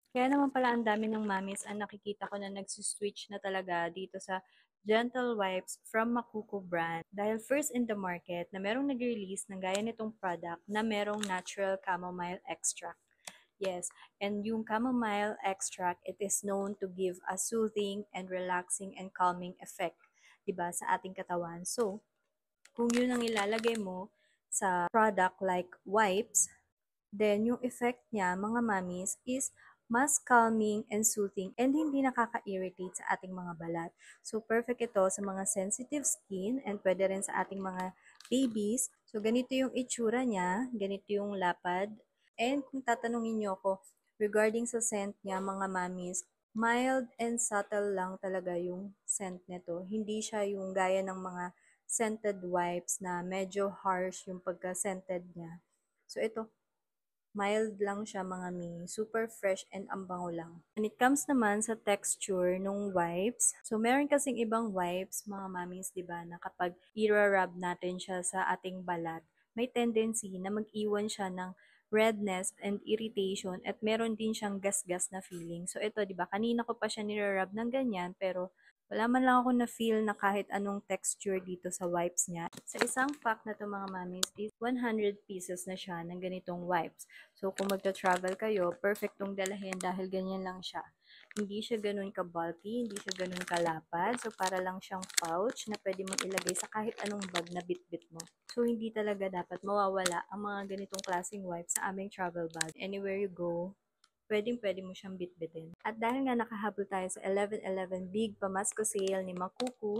Kaya naman pala ang dami ng mommies ang nakikita ko na nagsi-switch na talaga dito sa Gentle Wipes from Makuko brand. Dahil first in the market na merong nag-release ng gaya nitong product na merong natural chamomile extract. Yes, and yung chamomile extract, it is known to give a soothing and relaxing and calming effect, 'di ba, sa ating katawan. So, kung yun ang ilalagay mo sa product like wipes, then yung effect niya, mga mamis, is mas calming and soothing and hindi nakaka-irritate sa ating mga balat. So, perfect ito sa mga sensitive skin and pwede rin sa ating mga babies. So, ganito yung itsura niya, ganito yung lapad. And kung tatanungin niyo ako regarding sa scent niya, mga mamis, mild and subtle lang talaga yung scent nito. Hindi siya yung gaya ng mga scented wipes na medyo harsh yung pagka-scented niya. So, ito, mild lang siya mga mi, super fresh and ang bango lang. When it comes naman sa texture nung wipes, so meron kasing ibang wipes mga mamis, 'di ba, na kapag i-rub natin siya sa ating balat, may tendency na mag-iwan siya ng redness and irritation at meron din siyang gas-gas na feeling. So ito, 'di ba, kanina ko pa siya nire-rub ng ganyan pero wala man lang ako na-feel na kahit anong texture dito sa wipes niya. Sa isang pack na to mga mamis is 100 pieces na siya ng ganitong wipes. So, kung magta-travel kayo, perfect tong dalahin dahil ganyan lang siya. Hindi siya ganun ka-bulky, hindi siya ganun kalapad. So, para lang siyang pouch na pwede mong ilagay sa kahit anong bag na bit-bit mo. So, hindi talaga dapat mawawala ang mga ganitong klaseng wipes sa aming travel bag. Anywhere you go, pwedeng-pwede mo siyang bitbitin. At dahil nga nakahabol tayo sa 11/11 Big Pamasko Sale ni Makuku,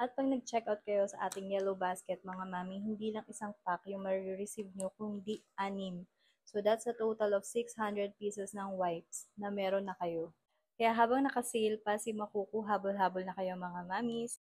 at pag nag-checkout kayo sa ating yellow basket, mga mami, hindi lang isang pack yung marireceive nyo, kundi 6. So, that's a total of 600 pieces ng wipes na meron na kayo. Kaya habang nakasale pa si Makuku, habol-habol na kayo mga mamis.